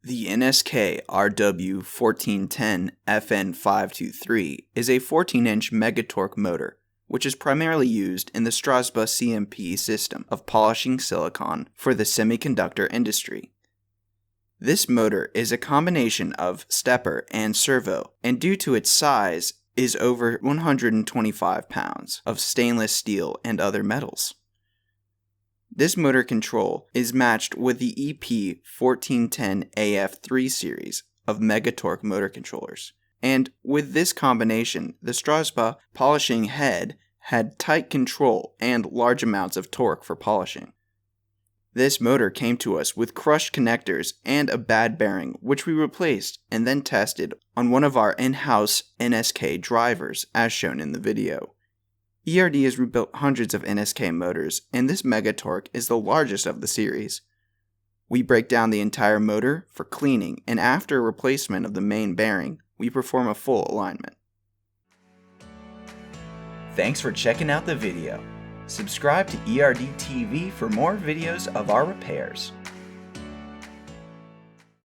The NSK rw1410fn523 is a 14-inch megatorque motor, which is primarily used in the Strasbaugh CMP system of polishing silicon for the semiconductor industry. This motor is a combination of stepper and servo, and due to its size, is over 125 pounds of stainless steel and other metals. This motor control is matched with the EP1410AF3 series of megatorque motor controllers, and with this combination, the Strasbaugh polishing head had tight control and large amounts of torque for polishing. This motor came to us with crushed connectors and a bad bearing, which we replaced and then tested on one of our in-house NSK drivers as shown in the video. ERD has rebuilt hundreds of NSK motors, and this megatorque is the largest of the series. We break down the entire motor for cleaning, and after replacement of the main bearing, we perform a full alignment. Thanks for checking out the video. Subscribe to ERD TV for more videos of our repairs.